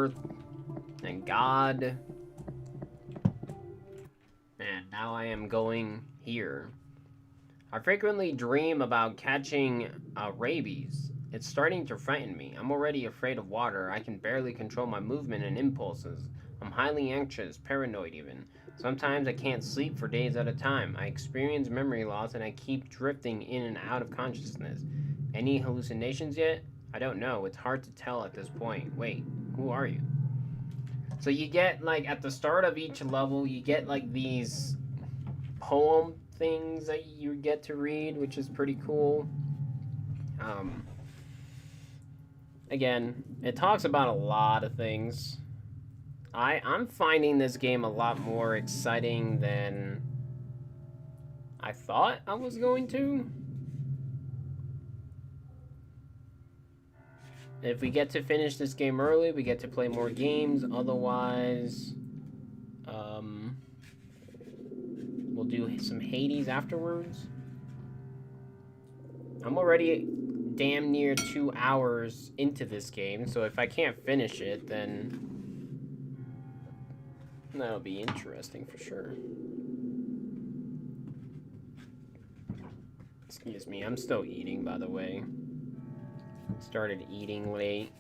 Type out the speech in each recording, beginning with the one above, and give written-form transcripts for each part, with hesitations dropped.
Earth and God. And now I am going here. I frequently dream about catching rabies. It's starting to frighten me. I'm already afraid of water. I can barely control my movement and impulses. I'm highly anxious, paranoid even. Sometimes I can't sleep for days at a time. I experience memory loss and I keep drifting in and out of consciousness. Any hallucinations yet? I don't know. It's hard to tell at this point. Wait, who are you? So you get, like, at the start of each level, you get, like, these poem things that you get to read, which is pretty cool. Again, it talks about a lot of things. I'm finding this game a lot more exciting than I thought I was going to. If we get to finish this game early, we get to play more games. Otherwise, we'll do some Hades afterwards. I'm already damn near 2 hours into this game, so if I can't finish it, then that'll be interesting for sure. Excuse me, I'm still eating, by the way. Started eating late.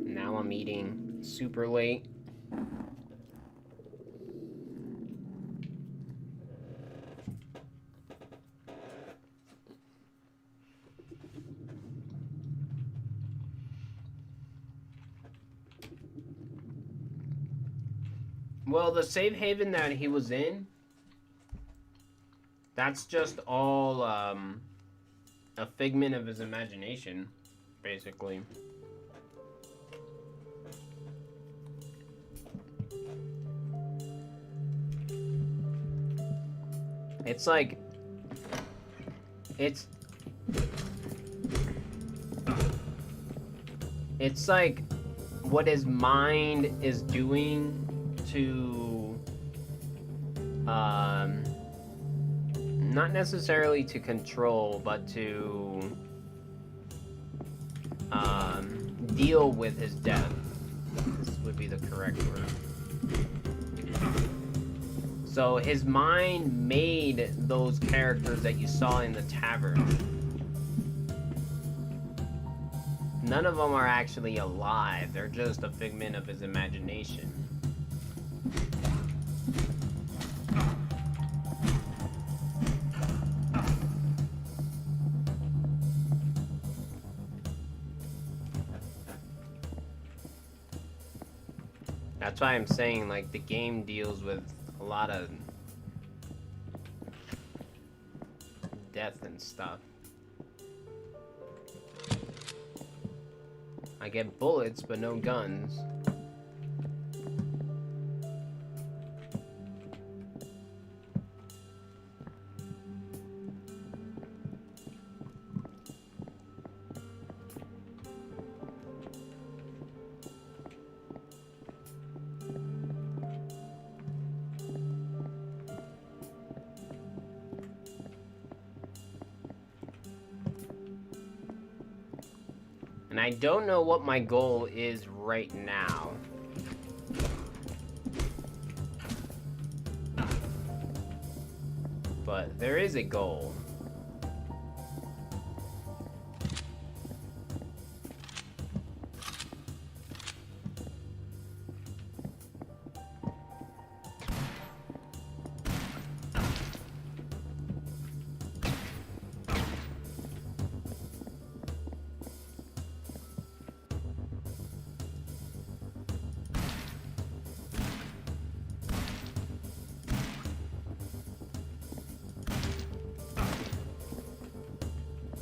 Now I'm eating super late. Well, the safe haven that he was in, that's just all a figment of his imagination, basically. It's like, it's like what his mind is doing to, not necessarily to control, but to deal with his death. This would be the correct word. So his mind made those characters that you saw in the tavern. None of them are actually alive. They're just a figment of his imagination. That's why I'm saying, like, the game deals with a lot of death and stuff. I get bullets, but no guns. And I don't know what my goal is right now. But there is a goal.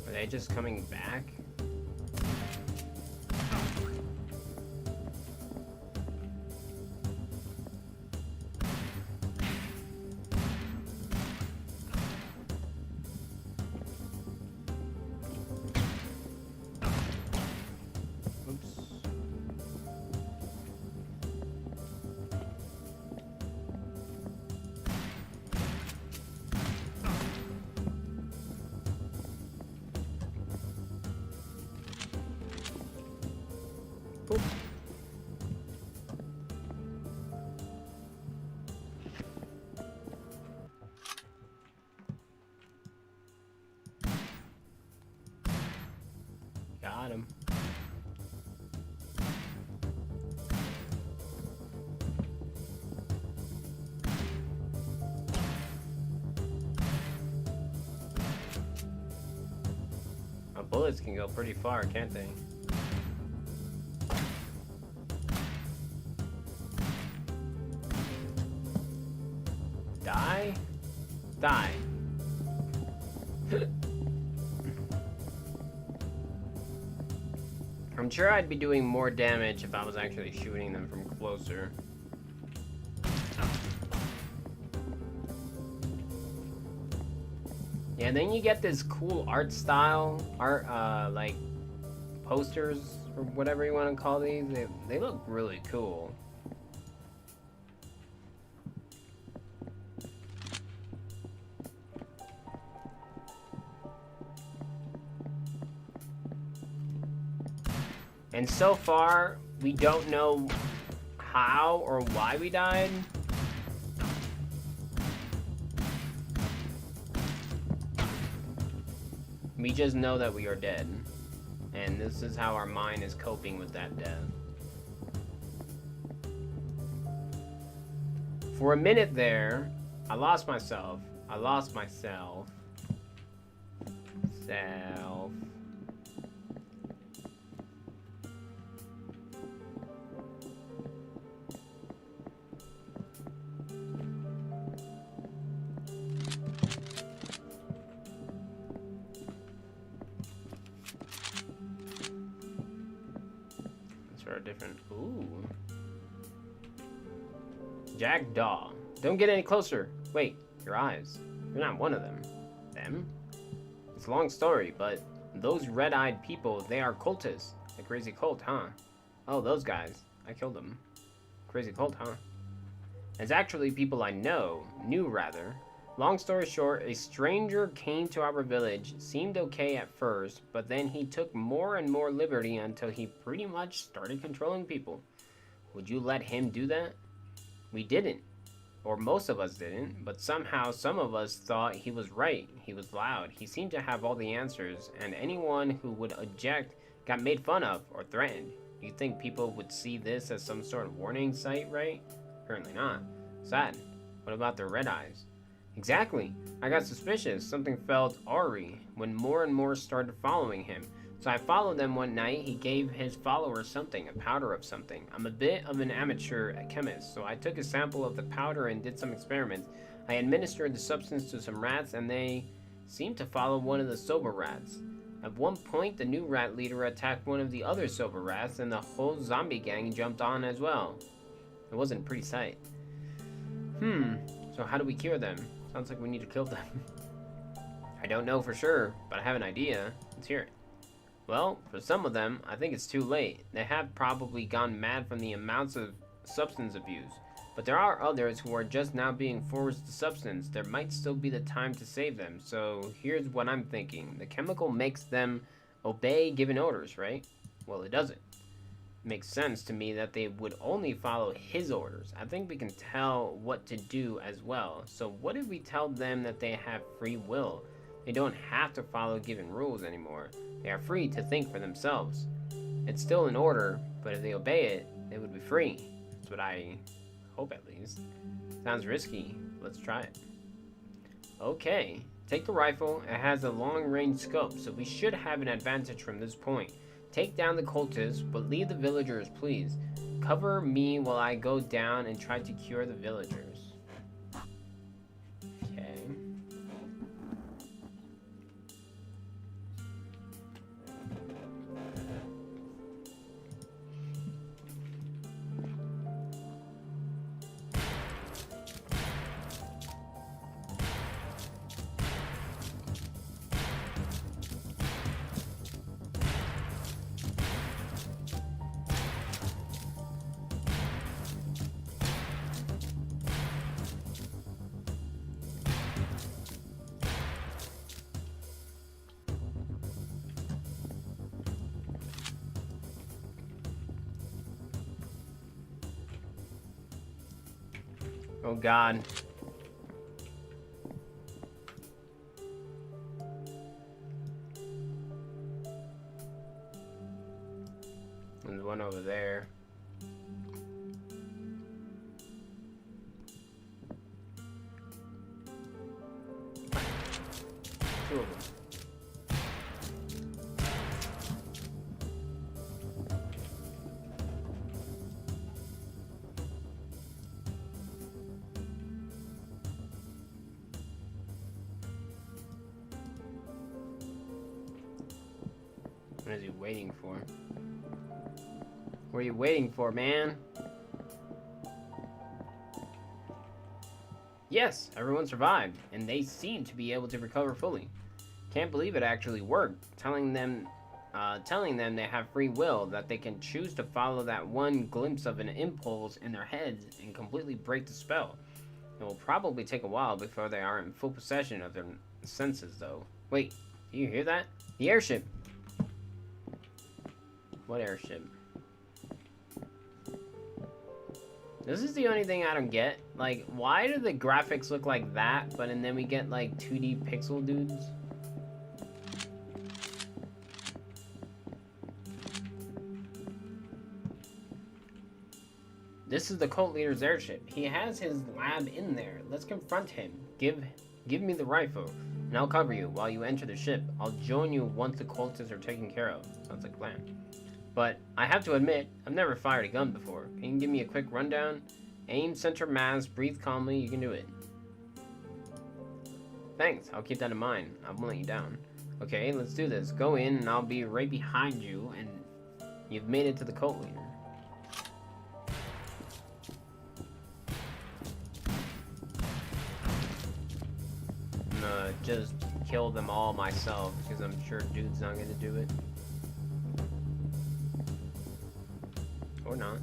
Are they just coming back? got him. Bullets can go pretty far, can't they? Die? Die. I'm sure I'd be doing more damage if I was actually shooting them from closer. Yeah, then you get this cool art style, like posters or whatever you want to call these. They look really cool. And so far, we don't know how or why we died. We just know that we are dead. And this is how our mind is coping with that death. For a minute there, I lost myself. Self. Different. Ooh. Jackdaw. Don't get any closer. Wait, your eyes. You're not one of them. Them? It's a long story, but those red-eyed people, they are cultists. A crazy cult, huh? Oh, those guys. I killed them. Crazy cult, huh? It's actually people I knew rather. Long story short, a stranger came to our village, seemed okay at first, but then he took more and more liberty until he pretty much started controlling people. Would you let him do that? We didn't. Or most of us didn't, but somehow some of us thought he was right. He was loud. He seemed to have all the answers, and anyone who would object got made fun of or threatened. You think people would see this as some sort of warning sight, right? Apparently not. Sad. What about the red eyes? Exactly. I got suspicious. Something felt awry when more and more started following him. So I followed them one night. He gave his followers something, a powder of something. I'm a bit of an amateur chemist, so I took a sample of the powder and did some experiments. I administered the substance to some rats, and they seemed to follow one of the sober rats. At one point, the new rat leader attacked one of the other sober rats, and the whole zombie gang jumped on as well. It wasn't a pretty sight. So how do we cure them? Sounds like we need to kill them. I don't know for sure, but I have an idea. Let's hear it. Well, for some of them, I think it's too late. They have probably gone mad from the amounts of substance abuse. But there are others who are just now being forced to substance. There might still be the time to save them. So here's what I'm thinking. The chemical makes them obey given orders, right? Well, it doesn't. Makes sense to me that they would only follow his orders. I think we can tell what to do as well. So what if we tell them that they have free will? They don't have to follow given rules anymore. They are free to think for themselves. It's still an order, but if they obey it, they would be free. That's what I hope, at least. Sounds risky. Let's try it. Okay. Take the rifle. It has a long-range scope, so we should have an advantage from this point. Take down the cultists, but leave the villagers, please. Cover me while I go down and try to cure the villagers. Okay. Oh God. What is he waiting for? What are you waiting for, man? Yes, everyone survived, and they seem to be able to recover fully. Can't believe it actually worked. Telling them they have free will, that they can choose to follow that one glimpse of an impulse in their heads and completely break the spell. It will probably take a while before they are in full possession of their senses, though. Wait, do you hear that? The airship! What airship? This is the only thing I don't get. Like, why do the graphics look like that, but and then we get, like, 2D pixel dudes? This is the cult leader's airship. He has his lab in there. Let's confront him. Give me the rifle, and I'll cover you while you enter the ship. I'll join you once the cultists are taken care of. Sounds like a plan. But I have to admit, I've never fired a gun before. Can you give me a quick rundown? Aim, center mass, breathe calmly, you can do it. Thanks, I'll keep that in mind. I won't let you down. Okay, let's do this. Go in and I'll be right behind you, and you've made it to the cult leader. I'm gonna just kill them all myself, because I'm sure dude's not gonna do it. Or not.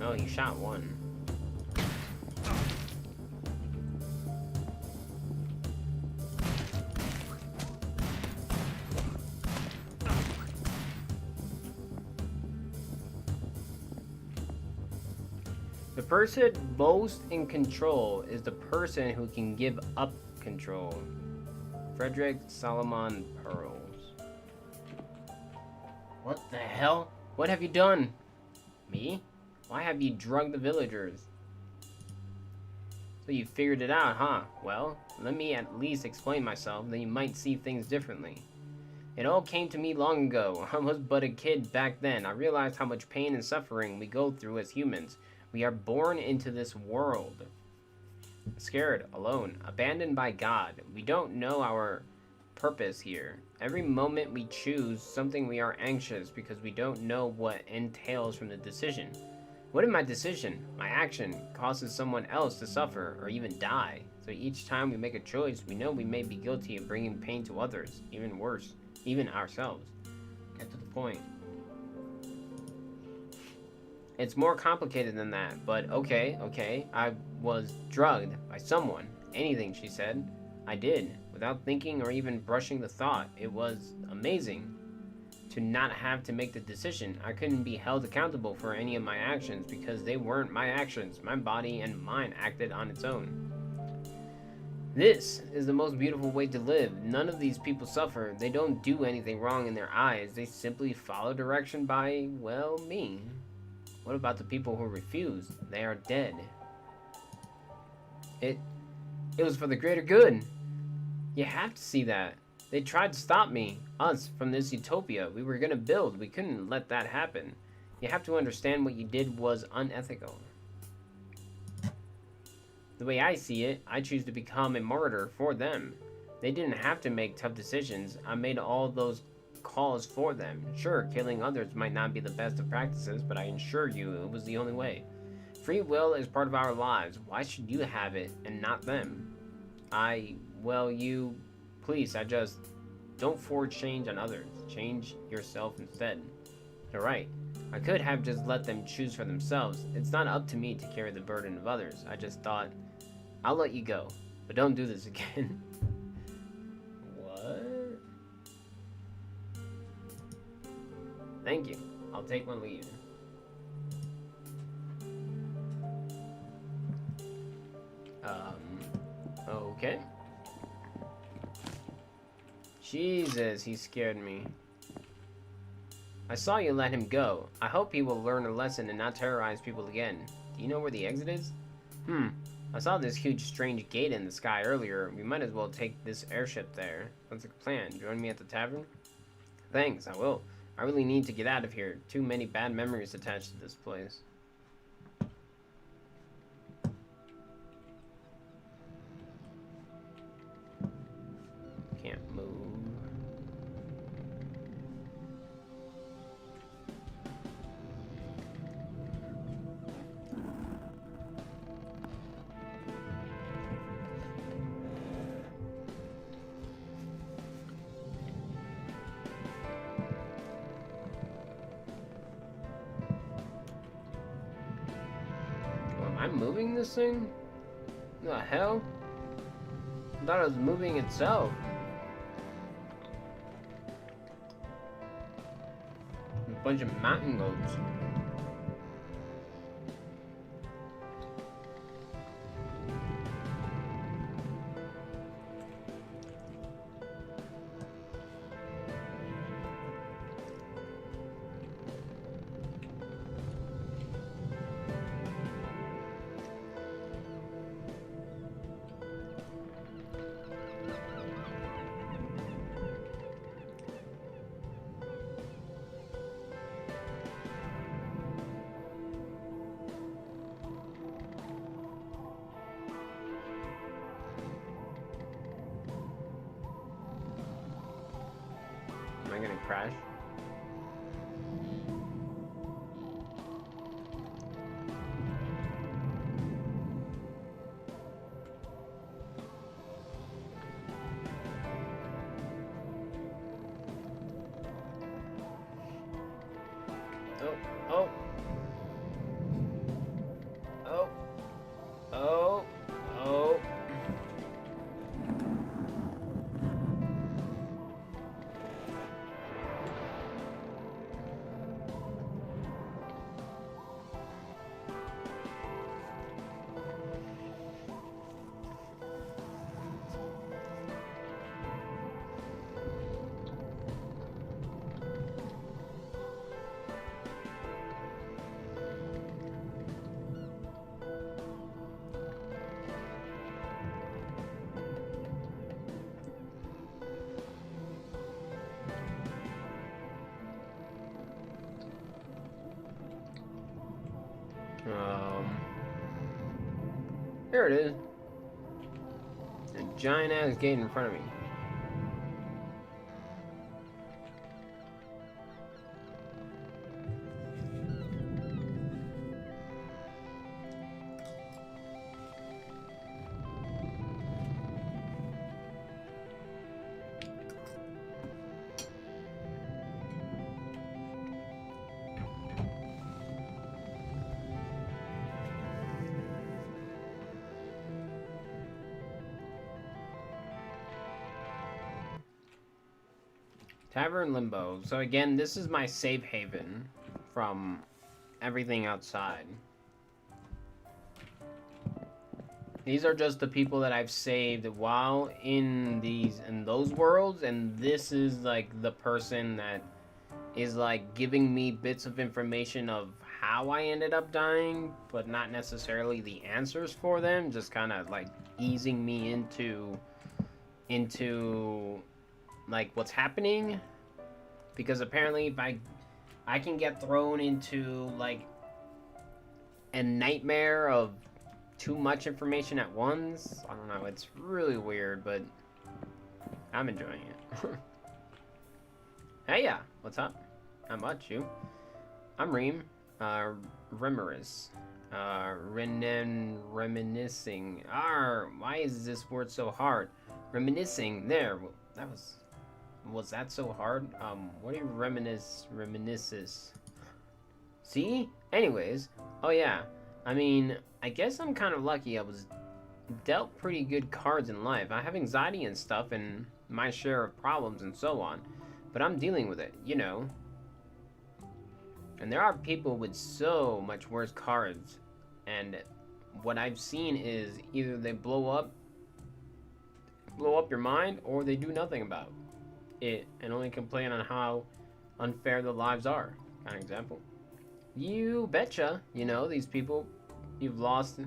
Oh, you shot one. The person most in control is the person who can give up control. Frederick Solomon Pearls. What the hell? What have you done? Me? Why have you drugged the villagers? So you figured it out, huh? Well, let me at least explain myself, then you might see things differently. It all came to me long ago. I was but a kid back then. I realized how much pain and suffering we go through as humans. We are born into this world. Scared, alone, abandoned by God. We don't know our purpose here. Every moment we choose something, we are anxious because we don't know what entails from the decision. What if my decision, my action, causes someone else to suffer or even die? So each time we make a choice, we know we may be guilty of bringing pain to others, even worse, even ourselves. Get to the point. It's more complicated than that, but okay. I was drugged by someone. Anything, she said. I did, without thinking or even brushing the thought. It was amazing to not have to make the decision. I couldn't be held accountable for any of my actions because they weren't my actions. My body and mind acted on its own. This is the most beautiful way to live. None of these people suffer. They don't do anything wrong in their eyes. They simply follow direction by, well, me. What about the people who refuse? They are dead. It was for the greater good. You have to see that. They tried to stop me, us, from this utopia we were gonna build. We couldn't let that happen. You have to understand what you did was unethical. The way I see it, I choose to become a martyr for them. They didn't have to make tough decisions. I made all those calls for them. Sure, killing others might not be the best of practices, but I assure you it was the only way. Free will is part of our lives. Why should you have it and not them? Please, don't force change on others. Change yourself instead. You're right. I could have just let them choose for themselves. It's not up to me to carry the burden of others. I just thought, I'll let you go, but don't do this again. What? Thank you. I'll take my leave. Okay. Jesus, he scared me. I saw you let him go. I hope he will learn a lesson and not terrorize people again. Do you know where the exit is? I saw this huge strange gate in the sky earlier. We might as well take this airship there. That's the plan. Join me at the tavern? Thanks, I will. I really need to get out of here. Too many bad memories attached to this place. Can't move. Am I moving this thing? What the hell? I thought it was moving itself. A bunch of mountain goats. Am I gonna crash? Oh, oh, oh, oh, oh. Here it is. A giant ass gate in front of me. Tavern Limbo. So again, this is my safe haven from everything outside. These are just the people that I've saved while in those worlds, and this is like the person that is like giving me bits of information of how I ended up dying, but not necessarily the answers for them, just kind of like easing me into like what's happening, because apparently if I can get thrown into like a nightmare of too much information at once. I don't know, it's really weird, but I'm enjoying it. Hey, yeah, what's up? Not much, you. I'm Reem, Remeris, reminiscing. Why is this word so hard? Reminiscing, there, that was that so hard? What do you reminisces? See? Anyways, oh yeah, I mean, I guess I'm kind of lucky. I was dealt pretty good cards in life. I have anxiety and stuff and my share of problems and so on, but I'm dealing with it, you know. And there are people with so much worse cards, and what I've seen is either they blow up your mind, or they do nothing about it and only complain on how unfair the lives are. Kind of example. You betcha. You know, these people you've lost,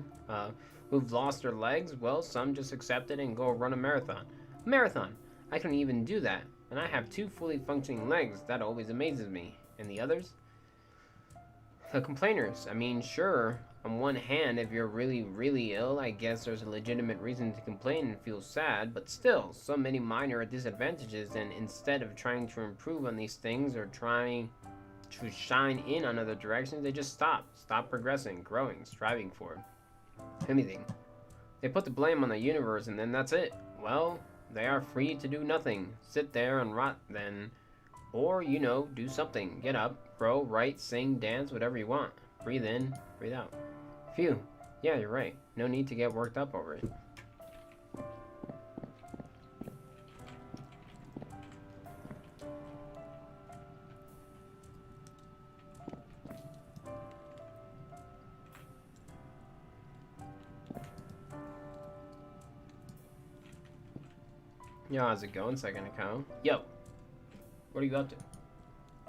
who've lost their legs, well, some just accept it and go run a marathon. Marathon! I couldn't even do that, and I have 2 fully functioning legs. That always amazes me. And the others? The complainers. I mean, sure, on one hand, if you're really, really ill, I guess there's a legitimate reason to complain and feel sad, but still, so many minor disadvantages, and instead of trying to improve on these things or trying to shine in on other directions, they just stop progressing, growing, striving for anything. They put the blame on the universe, and then that's it. Well, they are free to do nothing, sit there and rot then, or, you know, do something, get up, grow, write, sing, dance, whatever you want. Breathe in, breathe out. Phew, yeah, you're right, no need to get worked up over it. Yo, how's it going, second account? Yo! What are you up to?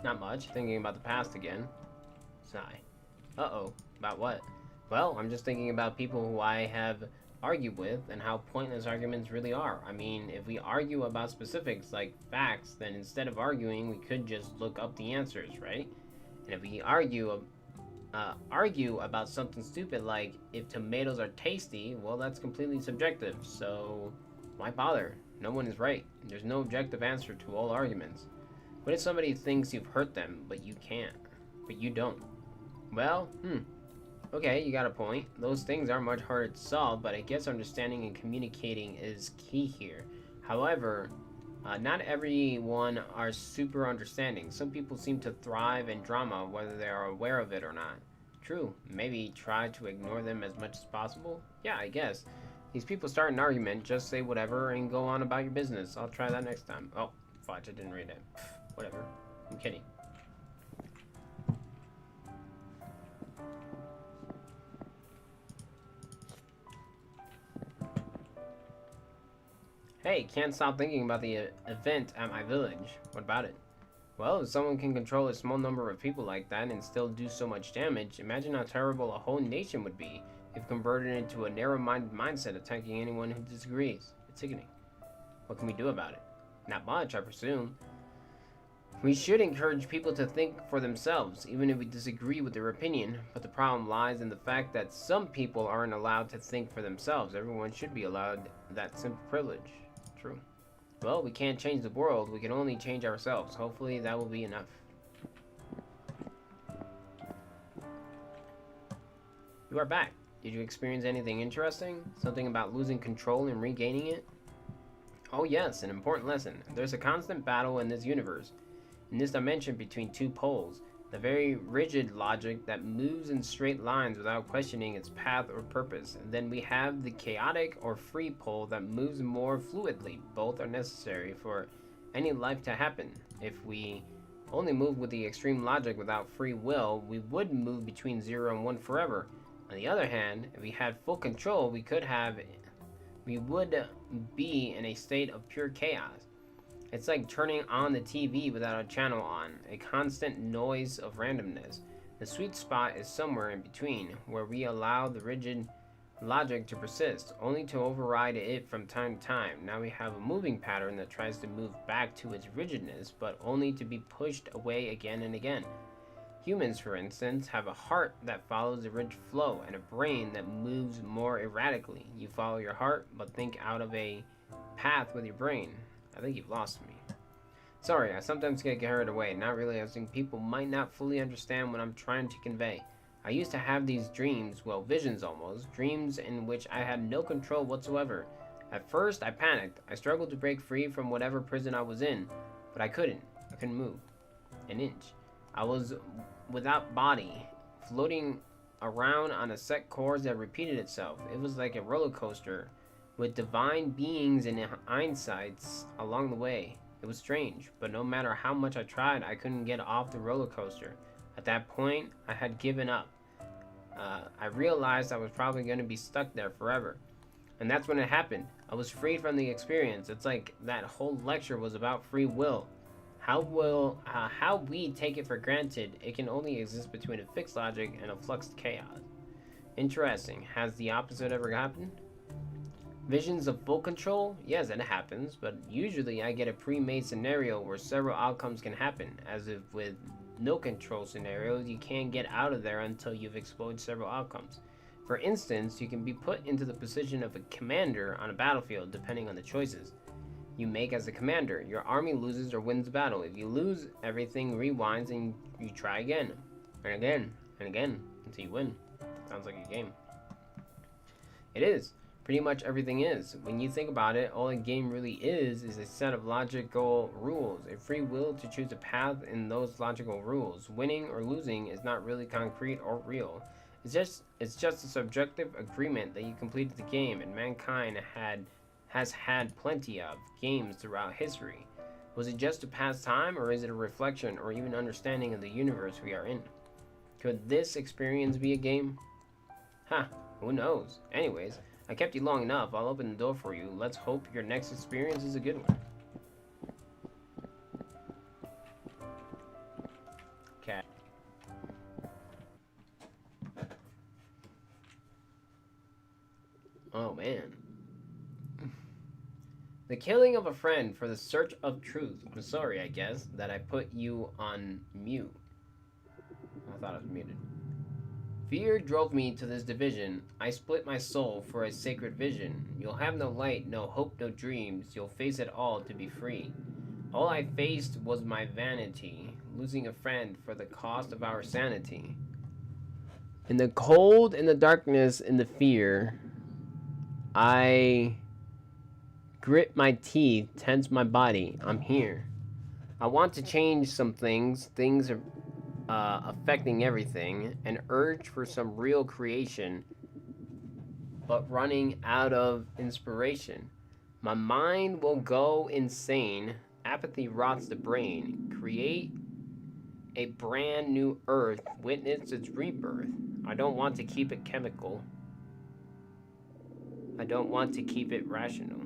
Not much. Thinking about the past again. Sigh. Uh-oh. About what? Well, I'm just thinking about people who I have argued with and how pointless arguments really are. I mean, if we argue about specifics like facts, then instead of arguing, we could just look up the answers, right? And if we argue about something stupid like if tomatoes are tasty, well, that's completely subjective, so why bother? No one is right. There's no objective answer to all arguments. What if somebody thinks you've hurt them, but you can't? But you don't? Well, okay, you got a point. Those things are much harder to solve, but I guess understanding and communicating is key here. However, not everyone are super understanding. Some people seem to thrive in drama, whether they are aware of it or not. True, maybe try to ignore them as much as possible? Yeah, I guess. These people start an argument, just say whatever and go on about your business. I'll try that next time. Oh, fudge, I didn't read it. Whatever. I'm kidding. Hey, can't stop thinking about the event at my village. What about it? Well, if someone can control a small number of people like that and still do so much damage, imagine how terrible a whole nation would be if converted into a narrow-minded mindset attacking anyone who disagrees. It's sickening. What can we do about it? Not much, I presume. We should encourage people to think for themselves, even if we disagree with their opinion, but the problem lies in the fact that some people aren't allowed to think for themselves. Everyone should be allowed that simple privilege. True. Well, we can't change the world, we can only change ourselves. Hopefully that will be enough. You are back. Did you experience anything interesting? Something about losing control and regaining it? Oh yes, an important lesson. There's a constant battle in this universe, in this dimension between 2 poles. The very rigid logic that moves in straight lines without questioning its path or purpose. And then we have the chaotic or free pole that moves more fluidly. Both are necessary for any life to happen. If we only move with the extreme logic without free will, we would move between 0 and 1 forever. On the other hand, if we had full control, we would be in a state of pure chaos. It's like turning on the TV without a channel on, a constant noise of randomness. The sweet spot is somewhere in between, where we allow the rigid logic to persist, only to override it from time to time. Now we have a moving pattern that tries to move back to its rigidness, but only to be pushed away again and again. Humans, for instance, have a heart that follows a rigid flow and a brain that moves more erratically. You follow your heart, but think out of a path with your brain. I think you've lost me. Sorry, I sometimes get carried away, not realizing people might not fully understand what I'm trying to convey. I used to have these dreams, well, visions almost, dreams in which I had no control whatsoever. At first, I panicked. I struggled to break free from whatever prison I was in, but I couldn't. I couldn't move an inch. I was without body, floating around on a set course that repeated itself. It was like a roller coaster, with divine beings and insights along the way. It was strange, but no matter how much I tried, I couldn't get off the roller coaster. At that point, I had given up. I realized I was probably going to be stuck there forever. And that's when it happened. I was freed from the experience. It's like that whole lecture was about free will. how we take it for granted it can only exist between a fixed logic and a fluxed chaos. Interesting. Has the opposite ever happened? Visions of full control? Yes, it happens, but usually I get a pre-made scenario where several outcomes can happen, as if with no control scenarios, you can't get out of there until you've explored several outcomes. For instance, you can be put into the position of a commander on a battlefield depending on the choices you make as a commander. Your army loses or wins the battle. If you lose, everything rewinds and you try again, and again, and again, until you win. Sounds like a game. It is. Pretty much everything is. When you think about it, all a game really is a set of logical rules, a free will to choose a path in those logical rules. Winning or losing is not really concrete or real. It's just a subjective agreement that you completed the game, and mankind has had plenty of games throughout history. Was it just to pass time, or is it a reflection or even understanding of the universe we are in? Could this experience be a game? Who knows? Anyways, I kept you long enough. I'll open the door for you. Let's hope your next experience is a good one. Okay. Oh, man. The killing of a friend for the search of truth. I'm sorry, I guess, that I put you on mute. I thought I was muted. Fear drove me to this division. I split my soul for a sacred vision. You'll have no light, no hope, no dreams. You'll face it all to be free. All I faced was my vanity, losing a friend for the cost of our sanity. In the cold, in the darkness, in the fear, I grit my teeth, tense my body. I'm here. I want to change some things. Things are affecting everything, an urge for some real creation, but running out of inspiration. My mind will go insane, apathy rots the brain, create a brand new earth, witness its rebirth. I don't want to keep it chemical. I don't want to keep it rational.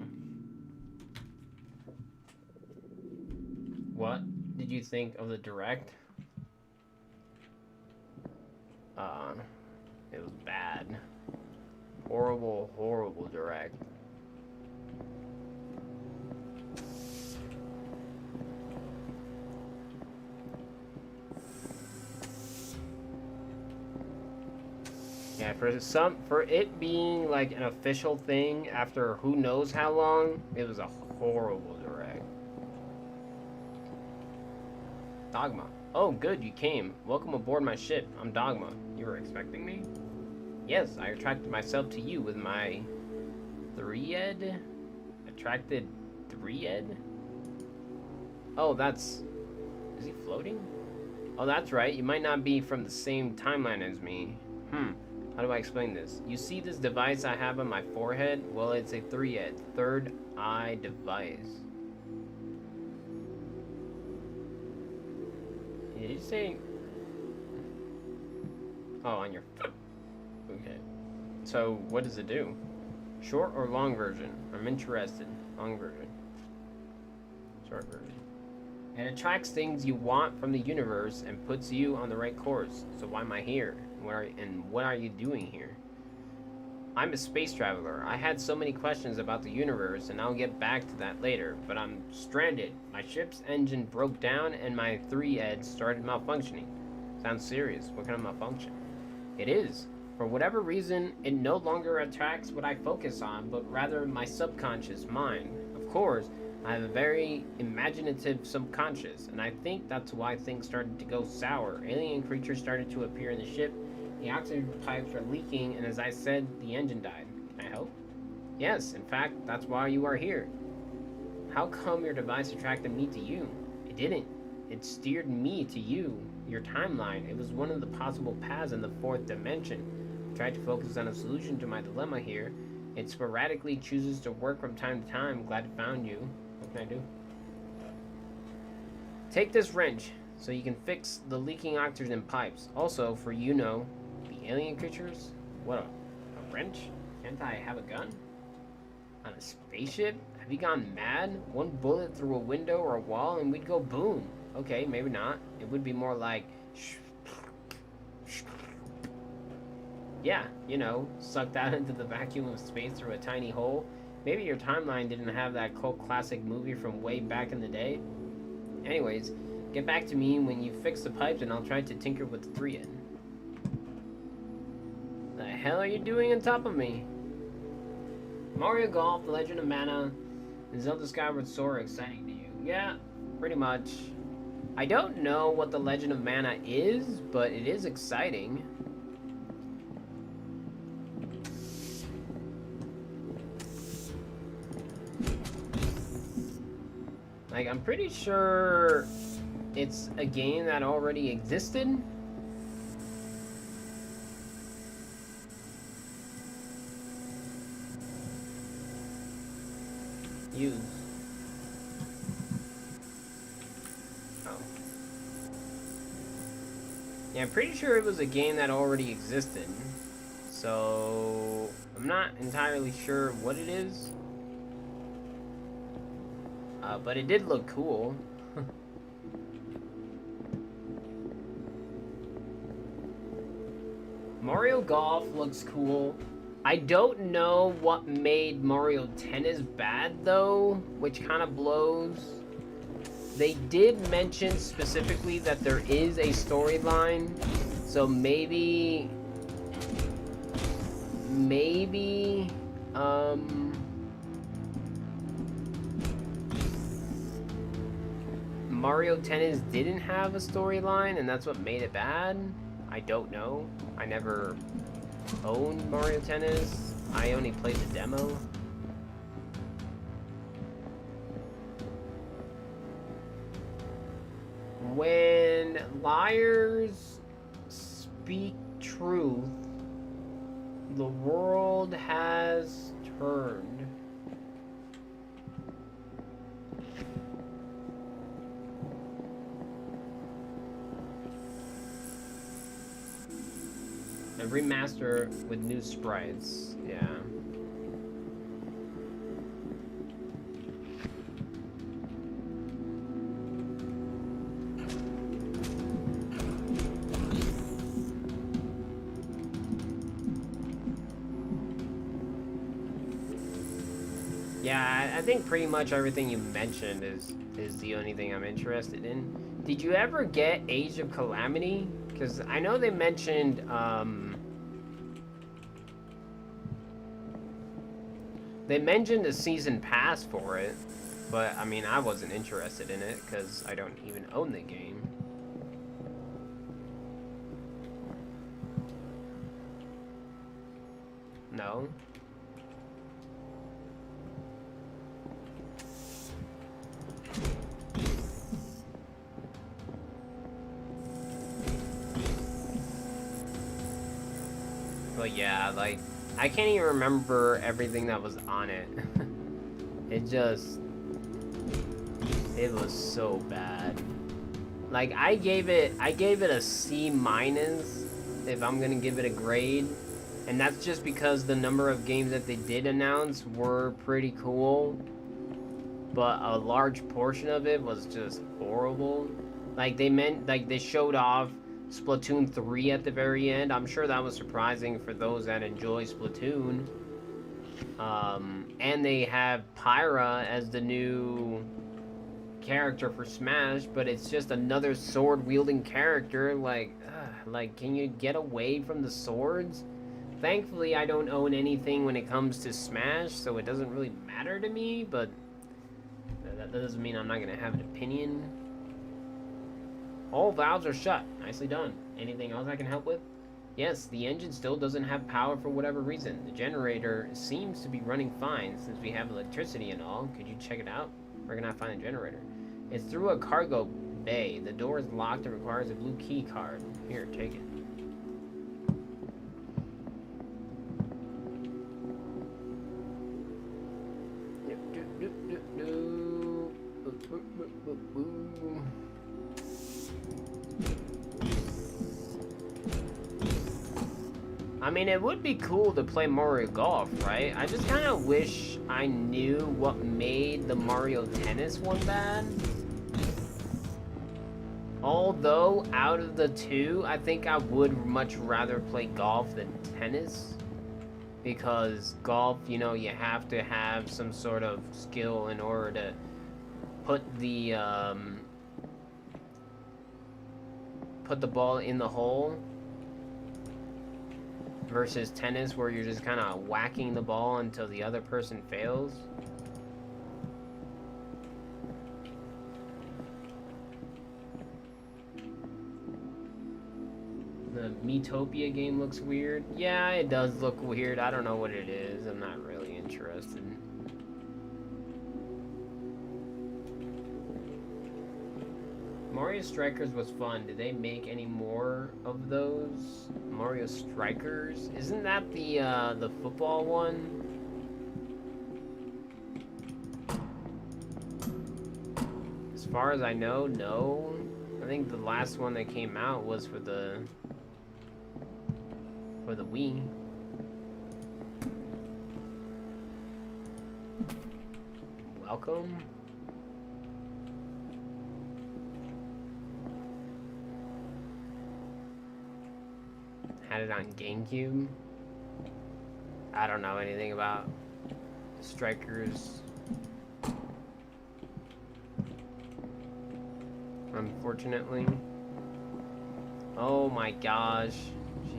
What did you think of the direct? It was bad. Horrible, horrible direct. Yeah, for it being like an official thing after who knows how long, it was a horrible direct. Dogma. Oh, good, you came. Welcome aboard my ship. I'm Dogma. You were expecting me? Yes, I attracted myself to you with my 3-ed? Attracted 3-ed? Oh, that's... Is he floating? Oh, that's right. You might not be from the same timeline as me. How do I explain this? You see this device I have on my forehead? Well, it's a 3-ed, third eye device. Did you say... Oh, on your... Okay. So, what does it do? Short or long version? I'm interested. Long version. Short version. It attracts things you want from the universe and puts you on the right course. So why am I here? What are you doing here? I'm a space traveler. I had so many questions about the universe, and I'll get back to that later, but I'm stranded. My ship's engine broke down, and my 3-ed started malfunctioning. Sounds serious. What kind of malfunction? It is. For whatever reason, it no longer attracts what I focus on, but rather my subconscious mind. Of course, I have a very imaginative subconscious, and I think that's why things started to go sour. Alien creatures started to appear in the ship, the oxygen pipes were leaking, and as I said, the engine died. Can I help? Yes, in fact, that's why you are here. How come your device attracted me to you? It didn't. It steered me to you, your timeline. It was one of the possible paths in the 4th dimension. I tried to focus on a solution to my dilemma here. It sporadically chooses to work from time to time. Glad I found you. What can I do? Take this wrench so you can fix the leaking oxygen pipes. Also, for the alien creatures? What, a wrench? Can't I have a gun? On a spaceship? Have you gone mad? One bullet through a window or a wall and we'd go boom. Okay, maybe not. It would be more like... Yeah, you know, sucked out into the vacuum of space through a tiny hole. Maybe your timeline didn't have that cult classic movie from way back in the day. Anyways, get back to me when you fix the pipes and I'll try to tinker with the 3 in. The hell are you doing on top of me? Mario Golf, The Legend of Mana, and Zelda Skyward Sword are exciting to you. Yeah, pretty much. I don't know what The Legend of Mana is, but it is exciting. Like, I'm pretty sure it's a game that already existed. Use. Oh. Yeah, I'm pretty sure it was a game that already existed. So, I'm not entirely sure what it is. But it did look cool. Mario Golf looks cool. I don't know what made Mario Tennis bad though, which kind of blows. They did mention specifically that there is a storyline, so maybe Mario Tennis didn't have a storyline and that's what made it bad? I don't know. I never owned Mario Tennis. I only played the demo. When liars speak truth, the world has turned. A remaster with new sprites, yeah. Yeah, I think pretty much everything you mentioned is the only thing I'm interested in. Did you ever get Age of Calamity? Because I know they mentioned, a season pass for it, but I mean, I wasn't interested in it because I don't even own the game. No? But yeah, like, I can't even remember everything that was on it. It was so bad. Like, I gave it a C minus if I'm gonna give it a grade. And that's just because the number of games that they did announce were pretty cool. But a large portion of it was just horrible. Like, they showed off Splatoon 3 at the very end. I'm sure that was surprising for those that enjoy Splatoon. And they have Pyra as the new character for Smash, but it's just another sword-wielding character. Like, can you get away from the swords? Thankfully, I don't own anything when it comes to Smash, so it doesn't really matter to me, but that doesn't mean I'm not gonna have an opinion. All valves are shut. Nicely done. Anything else I can help with? Yes, the engine still doesn't have power for whatever reason. The generator seems to be running fine since we have electricity and all. Could you check it out? Where can I find the generator? It's through a cargo bay. The door is locked and requires a blue key card. Here, take it. I mean, it would be cool to play Mario Golf, right? I just kind of wish I knew what made the Mario Tennis one bad. Although, out of the two, I think I would much rather play golf than tennis. Because golf, you know, you have to have some sort of skill in order to put the ball in the hole. Versus tennis, where you're just kind of whacking the ball until the other person fails. The Metopia game looks weird. Yeah, it does look weird. I don't know what it is. I'm not really interested. Mario Strikers was fun. Did they make any more of those? Mario Strikers? Isn't that the football one? As far as I know, no. I think the last one that came out was for the Wii. Welcome. Had it on GameCube. I don't know anything about Strikers. Unfortunately. Oh my gosh.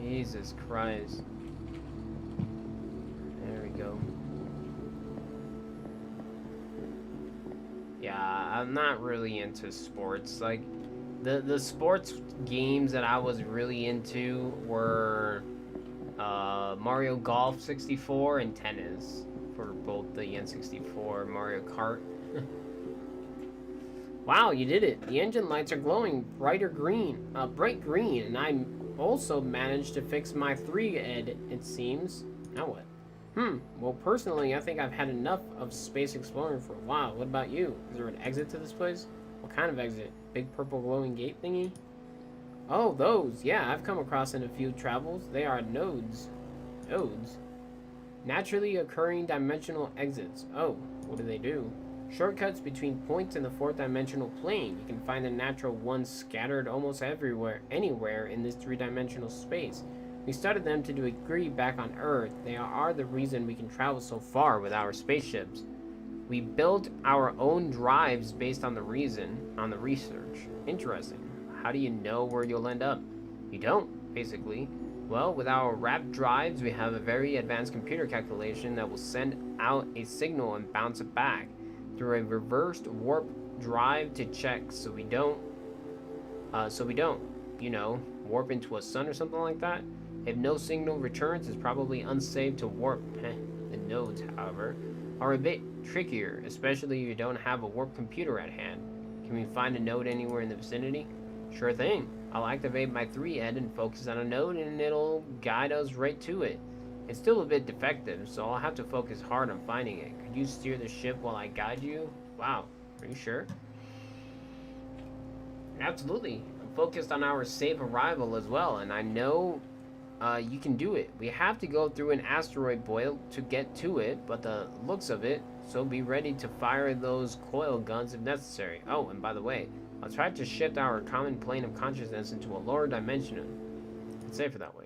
Jesus Christ. There we go. Yeah, I'm not really into sports. Like, the sports games that I was really into were Mario Golf 64 and tennis for both the N64 Mario Kart. Wow, you did it. The engine lights are glowing bright green, and I also managed to fix my 3-ed, it seems. Now what? Well, personally, I think I've had enough of space exploring for a while. What about you? Is there an exit to this place? What kind of exit? Big purple glowing gate thingy? Oh, those. Yeah, I've come across in a few travels. They are nodes. Nodes? Naturally occurring dimensional exits. Oh, what do they do? Shortcuts between points in the 4th dimensional plane. You can find the natural ones scattered almost anywhere in this 3-dimensional space. We studied them to a degree back on Earth. They are the reason we can travel so far with our spaceships. We built our own drives based on the research. Interesting. How do you know where you'll end up? You don't, basically. Well, with our wrapped drives, we have a very advanced computer calculation that will send out a signal and bounce it back through a reversed warp drive to check so we don't, you know, warp into a sun or something like that. If no signal returns, it's probably unsafe to warp. The nodes, however, are a bit trickier, especially if you don't have a warp computer at hand. Can we find a node anywhere in the vicinity? Sure thing. I'll activate my 3-ed and focus on a node, and it'll guide us right to it. It's still a bit defective, so I'll have to focus hard on finding it. Could you steer the ship while I guide you? Wow, are you sure? Absolutely. I'm focused on our safe arrival as well, and I know you can do it. We have to go through an asteroid boil to get to it, but the looks of it, so be ready to fire those coil guns if necessary. Oh, and by the way, I'll try to shift our common plane of consciousness into a lower dimension. It's safer that way.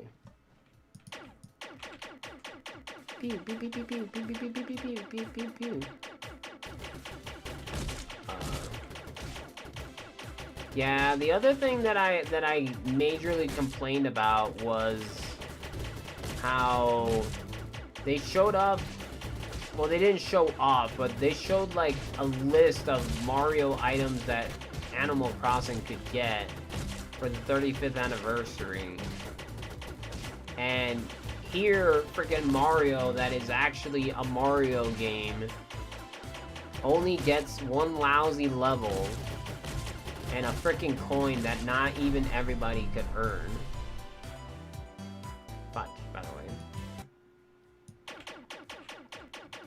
Pew, pew, pew, pew, pew, pew, pew, pew, pew, pew, pew, pew, pew. Yeah, the other thing that I majorly complained about was how they showed up. Well, they didn't show off, but they showed like a list of Mario items that Animal Crossing could get for the 35th anniversary. And here, freaking Mario, that is actually a Mario game, only gets one lousy level and a freaking coin that not even everybody could earn. But, by the way.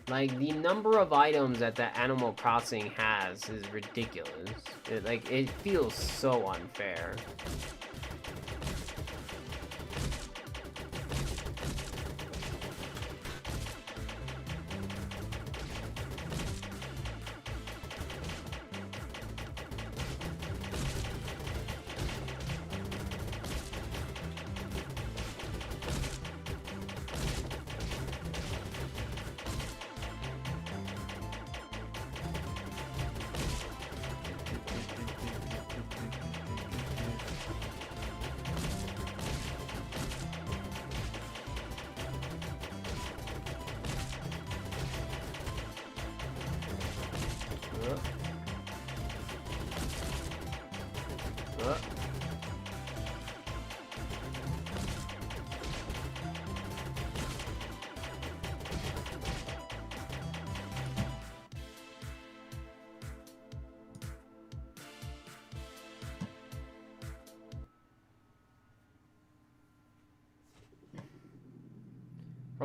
Like, the number of items that the Animal Crossing has is ridiculous. It feels so unfair.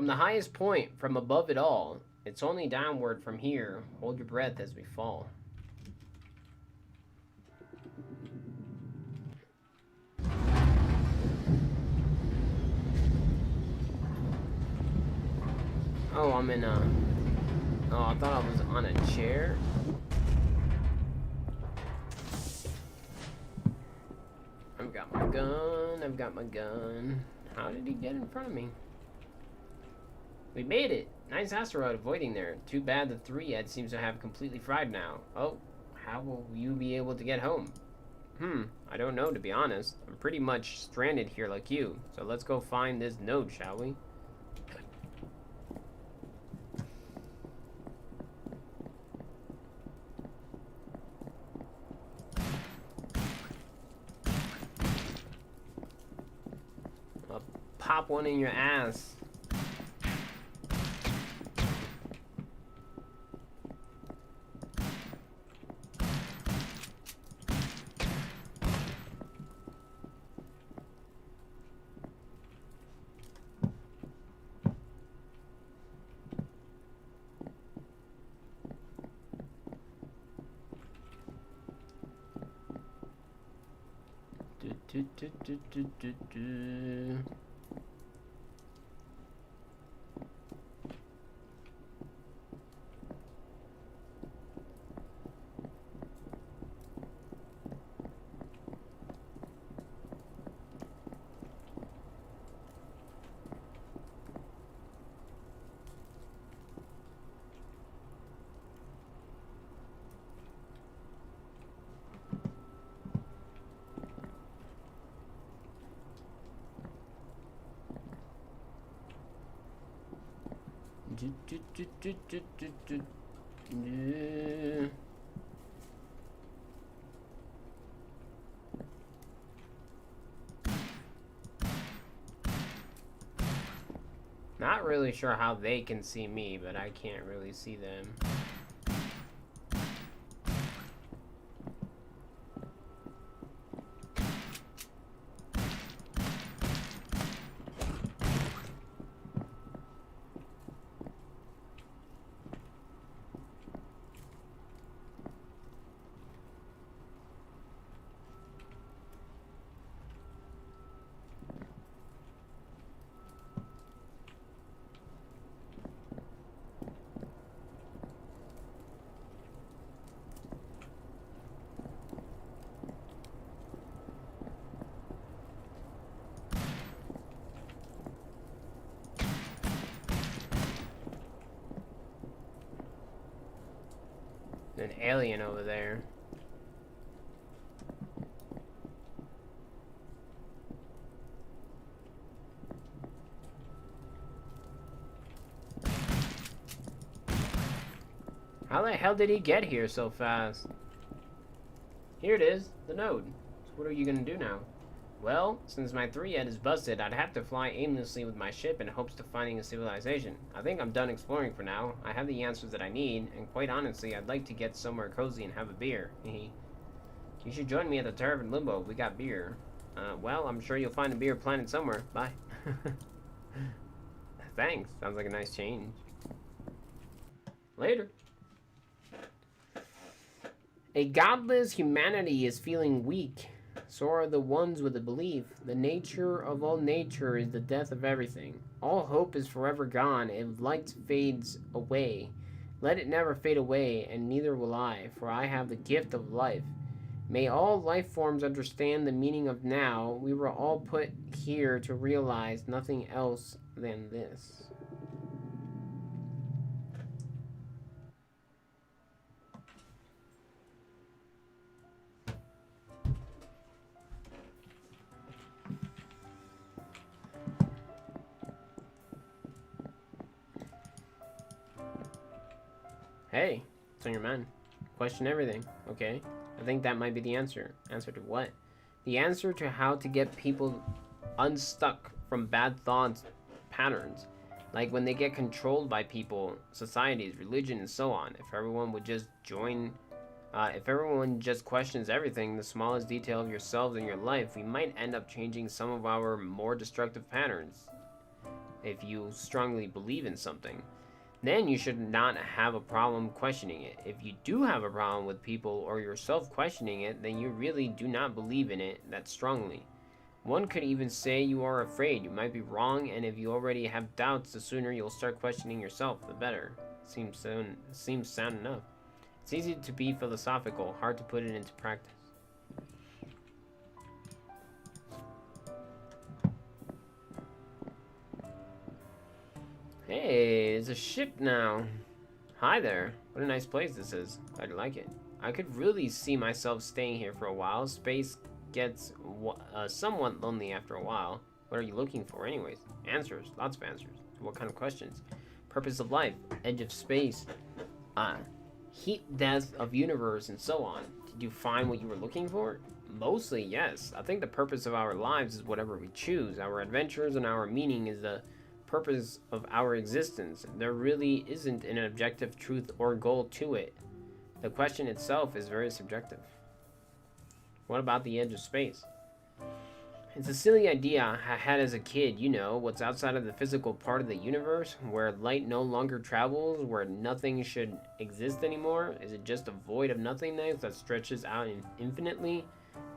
From the highest point, from above it all, it's only downward from here. Hold your breath as we fall. Oh, I'm in a... Oh, I thought I was on a chair. I've got my gun. I've got my gun. How did he get in front of me? We made it! Nice asteroid avoiding there. Too bad the 3 seems to have completely fried now. Oh, how will you be able to get home? I don't know, to be honest. I'm pretty much stranded here like you. So let's go find this node, shall we? I'll pop one in your ass. Not really sure how they can see me, but I can't really see them. An alien over there. How the hell did he get here so fast? Here it is, the node. So what are you gonna do now? Well, since my 3 is busted, I'd have to fly aimlessly with my ship in hopes of finding a civilization. I think I'm done exploring for now. I have the answers that I need, and quite honestly, I'd like to get somewhere cozy and have a beer. You should join me at the Tavern Limbo. We got beer. Well, I'm sure you'll find a beer planet somewhere. Bye. Thanks. Sounds like a nice change. Later. A godless humanity is feeling weak. So are the ones with the belief. The nature of all nature is the death of everything. All hope is forever gone. If light fades away, let it never fade away, and neither will I, for I have the gift of life. May all life forms understand the meaning of now. We were all put here to realize nothing else than this. Hey, it's on your mind. Question everything, okay? I think that might be the answer. Answer to what? The answer to how to get people unstuck from bad thoughts patterns. Like when they get controlled by people, societies, religion, and so on. If everyone would just if everyone just questions everything, the smallest detail of yourselves and your life, we might end up changing some of our more destructive patterns. if you strongly believe in something. Then you should not have a problem questioning it. If you do have a problem with people or yourself questioning it, then you really do not believe in it that strongly. One could even say you are afraid. You might be wrong, and if you already have doubts, the sooner you'll start questioning yourself, the better. Seems sound enough. It's easy to be philosophical, hard to put it into practice. Hey, there's a ship now. Hi there. What a nice place this is. I like it. I could really see myself staying here for a while. Space gets somewhat lonely after a while. What are you looking for anyways? Answers. Lots of answers. What kind of questions? Purpose of life. Edge of space. Heat death of universe and so on. Did you find what you were looking for? Mostly, yes. I think the purpose of our lives is whatever we choose. Our adventures and our meaning is the purpose of our existence. There really isn't an objective truth or goal to it. The question itself is very subjective. What about the edge of space? It's a silly idea I had as a kid, you know, what's outside of the physical part of the universe, where light no longer travels, where nothing should exist anymore. Is it just a void of nothingness that stretches out infinitely?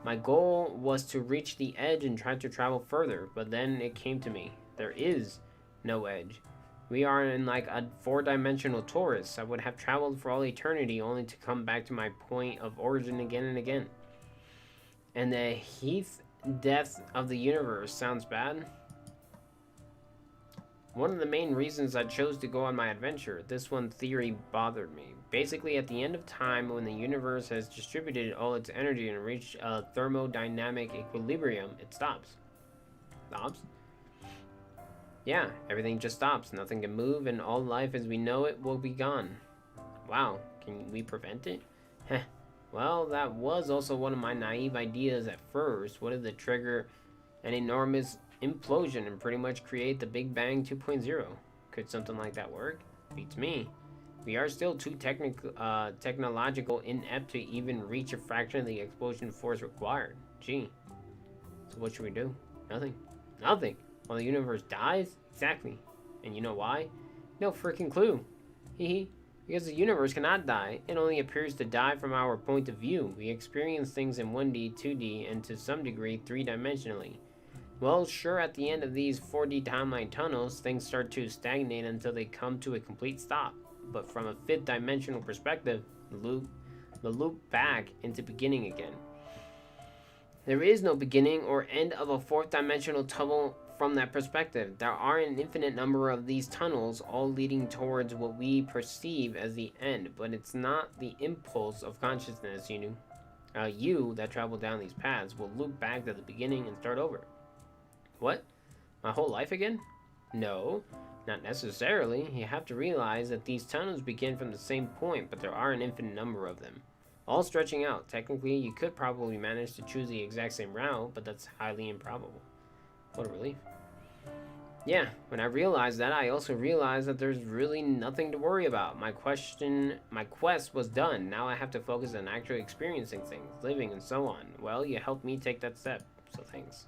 My goal was to reach the edge and try to travel further, but then it came to me. There is no edge. We are in like a four-dimensional torus. I would have traveled for all eternity only to come back to my point of origin again and again. And the heat death of the universe sounds bad. One of the main reasons I chose to go on my adventure, this one theory bothered me. Basically, at the end of time, when the universe has distributed all its energy and reached a thermodynamic equilibrium, it stops. Stops? Yeah, everything just stops. Nothing can move, and all life as we know it will be gone. Wow, can we prevent it? Heh. Well, that was also one of my naive ideas at first. What if to trigger an enormous implosion and pretty much create the Big Bang 2.0? Could something like that work? Beats me. We are still too technological inept to even reach a fraction of the explosion force required. Gee. So what should we do? Nothing. Nothing. While the universe dies? Exactly. And you know why? No freaking clue. Hehe. Because the universe cannot die. It only appears to die from our point of view. We experience things in 1D, 2D, and to some degree 3-dimensionally. Well, sure, at the end of these 4D timeline tunnels, things start to stagnate until they come to a complete stop. But from a 5th-dimensional perspective, the loop back into beginning again. There is no beginning or end of a 4th-dimensional tunnel from that perspective. There are an infinite number of these tunnels, all leading towards what we perceive as the end, but it's not the impulse of consciousness, you that travel down these paths will loop back to the beginning and start over. What? My whole life again? No, not necessarily. You have to realize that these tunnels begin from the same point, but there are an infinite number of them, all stretching out. Technically, you could probably manage to choose the exact same route, but that's highly improbable. What a relief. Yeah, when I realized that, I also realized that there's really nothing to worry about. My quest was done. Now I have to focus on actually experiencing things, living, and so on. Well, you helped me take that step, so thanks.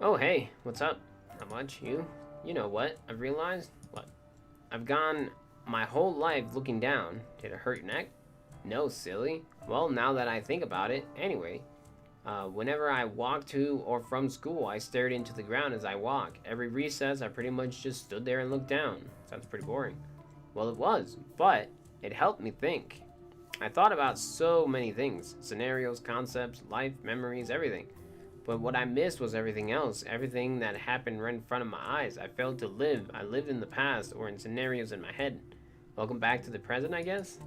Oh, hey, what's up? Not much, you? You know what, I've realized? What? I've gone my whole life looking down. Did it hurt your neck? No, silly. Well, now that I think about it, anyway. Whenever I walk to or from school, I stared into the ground as I walk. Every recess, I pretty much just stood there and looked down. Sounds pretty boring. Well, it was, but it helped me think. I thought about so many things. Scenarios, concepts, life, memories, everything. But what I missed was everything else. Everything that happened right in front of my eyes. I failed to live. I lived in the past or in scenarios in my head. Welcome back to the present, I guess?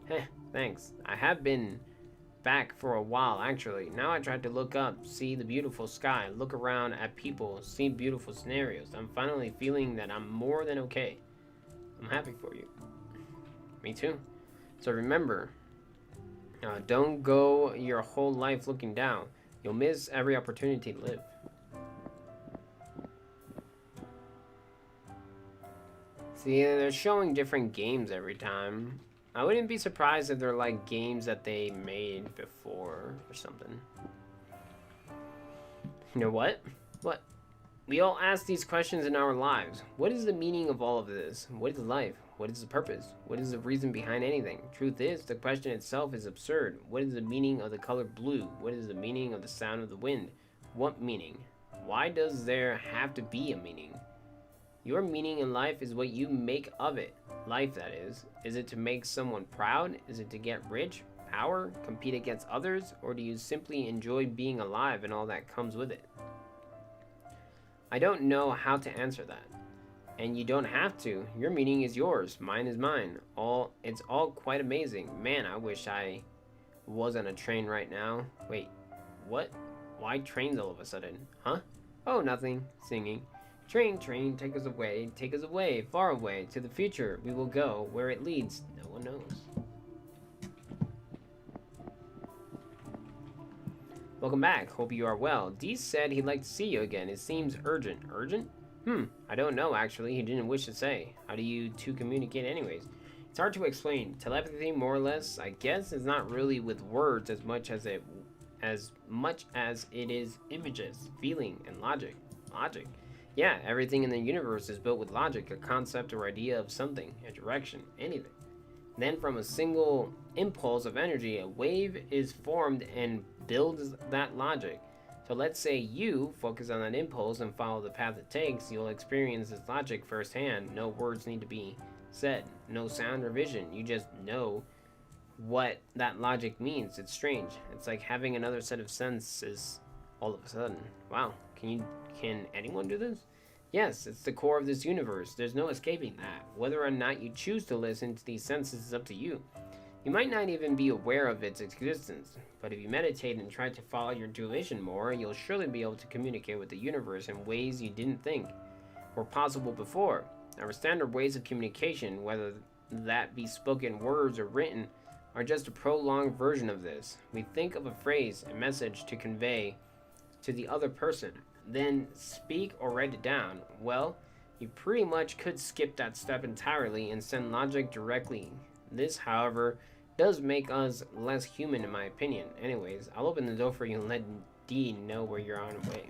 Heh, thanks. I have been back for a while, actually. Now I try to look up, see the beautiful sky, look around at people, see beautiful scenarios. I'm finally feeling that I'm more than okay. I'm happy for you. Me too. So remember, don't go your whole life looking down. You'll miss every opportunity to live. See, they're showing different games every time. I wouldn't be surprised if they're like games that they made before or something. You know what? What? We all ask these questions in our lives. What is the meaning of all of this? What is life? What is the purpose? What is the reason behind anything? Truth is, the question itself is absurd. What is the meaning of the color blue? What is the meaning of the sound of the wind? What meaning? Why does there have to be a meaning? Your meaning in life is what you make of it. Life, that is. Is it to make someone proud? Is it to get rich, power, compete against others? Or do you simply enjoy being alive and all that comes with it? I don't know how to answer that. And you don't have to. Your meaning is yours. Mine is mine. It's all quite amazing. Man, I wish I was on a train right now. Wait, what? Why trains all of a sudden? Huh? Oh, nothing. Singing. Train, train, take us away, far away, to the future. We will go where it leads. No one knows. Welcome back. Hope you are well. Dee said he'd like to see you again. It seems urgent. Urgent? I don't know, actually. He didn't wish to say. How do you two communicate anyways? It's hard to explain. Telepathy, more or less, I guess, is not really with words as much as it is images, feeling, and logic. Logic. Yeah, everything in the universe is built with logic, a concept or idea of something, a direction, anything. Then from a single impulse of energy, a wave is formed and builds that logic. So let's say you focus on that impulse and follow the path it takes, you'll experience this logic firsthand. No words need to be said, no sound or vision. You just know what that logic means. It's strange. It's like having another set of senses all of a sudden. Wow, can anyone do this? Yes, it's the core of this universe. There's no escaping that. Whether or not you choose to listen to these senses is up to you. You might not even be aware of its existence, but if you meditate and try to follow your intuition more, you'll surely be able to communicate with the universe in ways you didn't think were possible before. Our standard ways of communication, whether that be spoken words or written, are just a prolonged version of this. We think of a phrase, a message to convey to the other person, then speak or write it down. Well, you pretty much could skip that step entirely and send logic directly. This, however, does make us less human in my opinion. Anyways, I'll open the door for you and let Dee know where you're on the way.